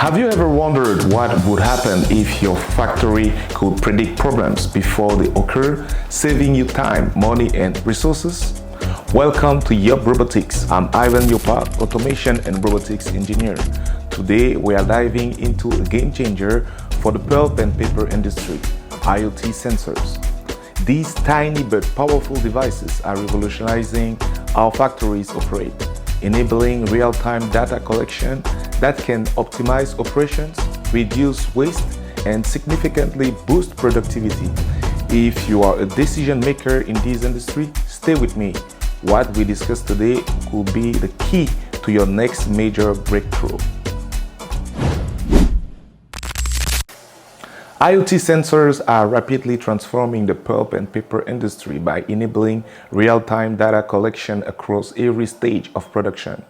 Have you ever wondered what would happen if your factory could predict problems before they occur, saving you time, money, and resources? Welcome to YopRobotics. I'm Ivan, your automation and robotics engineer. Today, we are diving into a game changer for the pulp and paper industry, IoT sensors. These tiny but powerful devices are revolutionizing how factories operate, enabling real-time data collection that can optimize operations, reduce waste, and significantly boost productivity. If you are a decision maker in this industry, stay with me. What we discuss today could be the key to your next major breakthrough. IoT sensors are rapidly transforming the pulp and paper industry by enabling real-time data collection across every stage of production.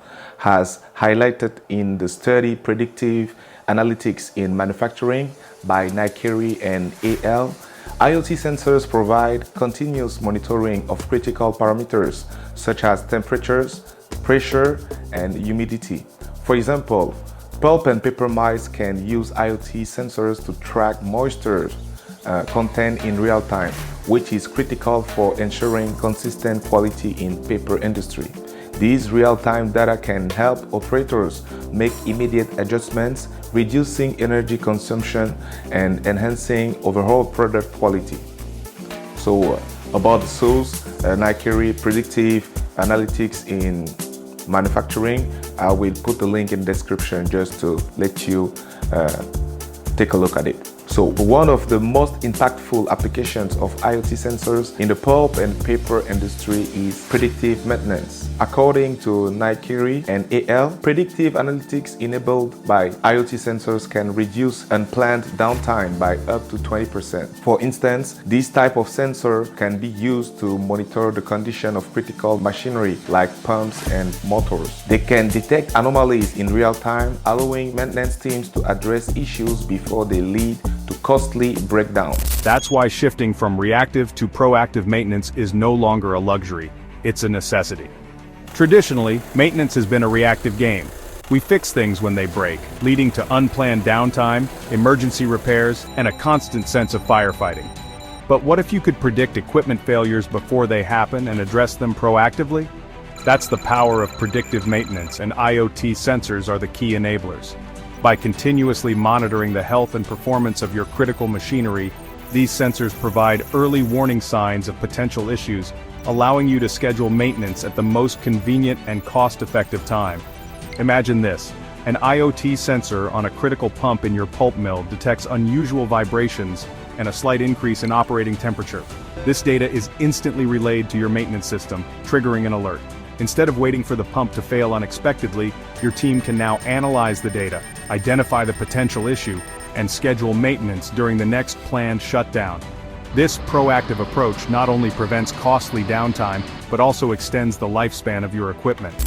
As highlighted in the study Predictive Analytics in Manufacturing by Nykyri and al., IoT sensors provide continuous monitoring of critical parameters such as temperatures, pressure, and humidity. For example, pulp and paper mills can use IoT sensors to track moisture content in real time, which is critical for ensuring consistent quality in paper industry. These real-time data can help operators make immediate adjustments, reducing energy consumption and enhancing overall product quality. So about the source, Nykyri Predictive Analytics in Manufacturing, I will put the link in the description just to let you take a look at it. So one of the most impactful applications of IoT sensors in the pulp and paper industry is predictive maintenance. According to Nykyri and al., predictive analytics enabled by IoT sensors can reduce unplanned downtime by up to 20%. For instance, this type of sensor can be used to monitor the condition of critical machinery like pumps and motors. They can detect anomalies in real time, allowing maintenance teams to address issues before they lead to costly breakdowns. That's why shifting from reactive to proactive maintenance is no longer a luxury, it's a necessity. Traditionally, maintenance has been a reactive game. We fix things when they break, leading to unplanned downtime, emergency repairs, and a constant sense of firefighting. But what if you could predict equipment failures before they happen and address them proactively? That's the power of predictive maintenance, and IoT sensors are the key enablers. By continuously monitoring the health and performance of your critical machinery, these sensors provide early warning signs of potential issues, allowing you to schedule maintenance at the most convenient and cost-effective time. Imagine this: an IoT sensor on a critical pump in your pulp mill detects unusual vibrations and a slight increase in operating temperature. This data is instantly relayed to your maintenance system, triggering an alert. Instead of waiting for the pump to fail unexpectedly, your team can now analyze the data, identify the potential issue, and schedule maintenance during the next planned shutdown. This proactive approach not only prevents costly downtime, but also extends the lifespan of your equipment.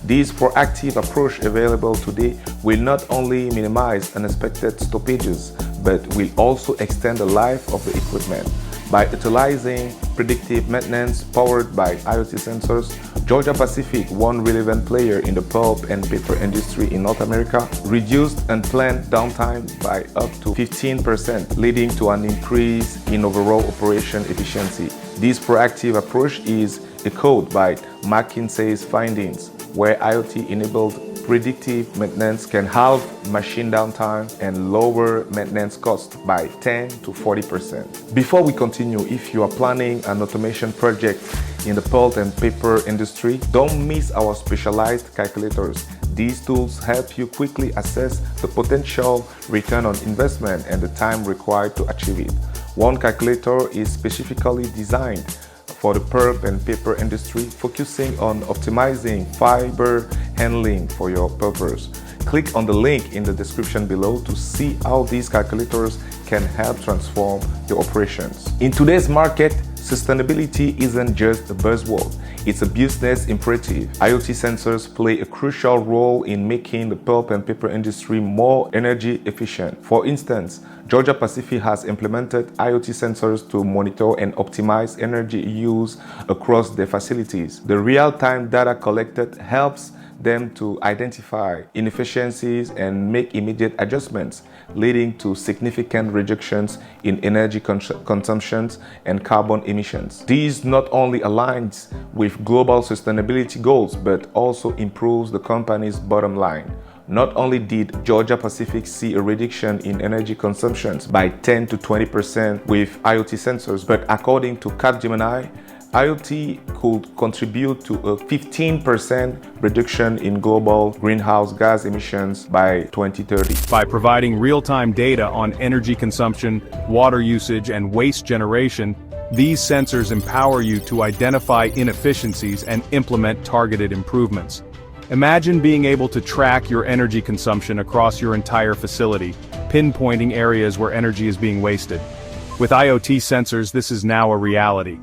This proactive approach available today will not only minimize unexpected stoppages, but will also extend the life of the equipment. By utilizing predictive maintenance powered by IoT sensors, Georgia-Pacific, one relevant player in the pulp and paper industry in North America, reduced unplanned downtime by up to 15%, leading to an increase in overall operation efficiency. This proactive approach is echoed by McKinsey's findings, where IoT-enabled predictive maintenance can halve machine downtime and lower maintenance costs by 10 to 40%. Before we continue, if you are planning an automation project in the pulp and paper industry, don't miss our specialized calculators. These tools help you quickly assess the potential return on investment and the time required to achieve it. One calculator is specifically designed for the pulp and paper industry, focusing on optimizing fiber handling for your purpose. Click on the link in the description below to see how these calculators can help transform your operations. In today's market, sustainability isn't just a buzzword, it's a business imperative. IoT sensors play a crucial role in making the pulp and paper industry more energy efficient. For instance, Georgia-Pacific has implemented IoT sensors to monitor and optimize energy use across their facilities. The real-time data collected helps them to identify inefficiencies and make immediate adjustments, leading to significant reductions in energy consumptions and carbon emissions. These not only aligns with global sustainability goals, but also improves the company's bottom line. Not only did Georgia Pacific see a reduction in energy consumptions by 10 to 20% with IoT sensors, but according to Capgemini, IoT could contribute to a 15% reduction in global greenhouse gas emissions by 2030. By providing real-time data on energy consumption, water usage, and waste generation, these sensors empower you to identify inefficiencies and implement targeted improvements. Imagine being able to track your energy consumption across your entire facility, pinpointing areas where energy is being wasted. With IoT sensors, this is now a reality.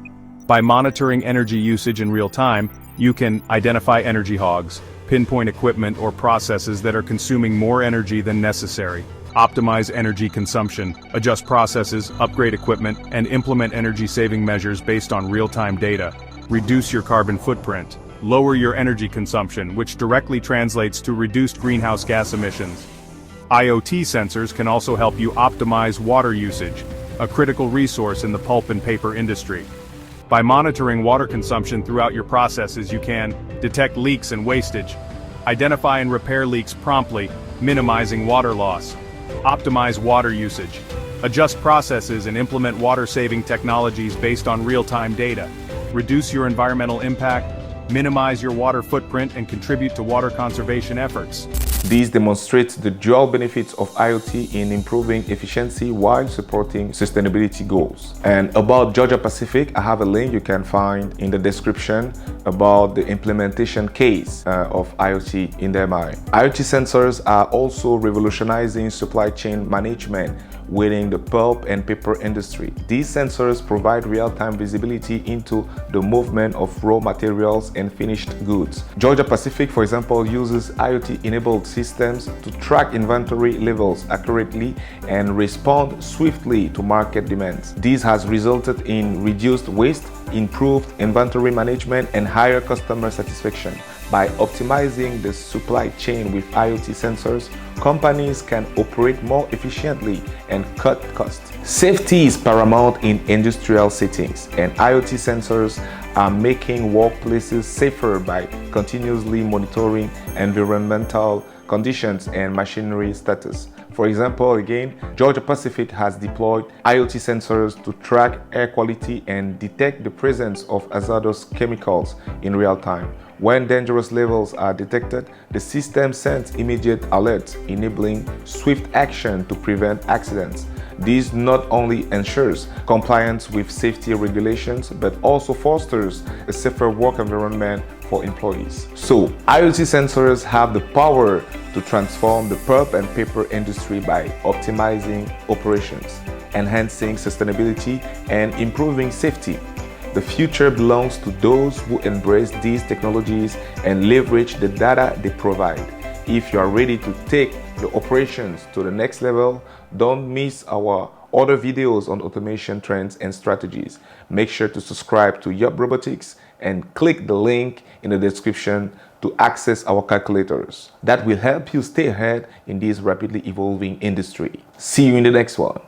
By monitoring energy usage in real time, you can identify energy hogs, pinpoint equipment or processes that are consuming more energy than necessary, optimize energy consumption, adjust processes, upgrade equipment, and implement energy-saving measures based on real-time data. Reduce your carbon footprint. Lower your energy consumption, which directly translates to reduced greenhouse gas emissions. IoT sensors can also help you optimize water usage, a critical resource in the pulp and paper industry. By monitoring water consumption throughout your processes, you can detect leaks and wastage, identify and repair leaks promptly, minimizing water loss, optimize water usage, adjust processes and implement water-saving technologies based on real-time data, reduce your environmental impact, minimize your water footprint, and contribute to water conservation efforts. These demonstrate the dual benefits of IoT in improving efficiency while supporting sustainability goals. And about Georgia Pacific, I have a link you can find in the description about the implementation case of IoT in their mind. IoT sensors are also revolutionizing supply chain management within the pulp and paper industry. These sensors provide real-time visibility into the movement of raw materials and finished goods. Georgia Pacific, for example, uses IoT-enabled systems to track inventory levels accurately and respond swiftly to market demands. This has resulted in reduced waste, improved inventory management, and higher customer satisfaction. By optimizing the supply chain with IoT sensors, companies can operate more efficiently and cut costs. Safety is paramount in industrial settings, and IoT sensors are making workplaces safer by continuously monitoring environmental conditions and machinery status. For example, again, Georgia Pacific has deployed IoT sensors to track air quality and detect the presence of hazardous chemicals in real time. When dangerous levels are detected, the system sends immediate alerts, enabling swift action to prevent accidents. This not only ensures compliance with safety regulations, but also fosters a safer work environment for employees. So, IoT sensors have the power to transform the pulp and paper industry by optimizing operations, enhancing sustainability, and improving safety. The future belongs to those who embrace these technologies and leverage the data they provide. If you are ready to take the operations to the next level, don't miss our other videos on automation trends and strategies. Make sure to subscribe to YopRobotics and click the link in the description to access our calculators. That will help you stay ahead in this rapidly evolving industry. See you in the next one.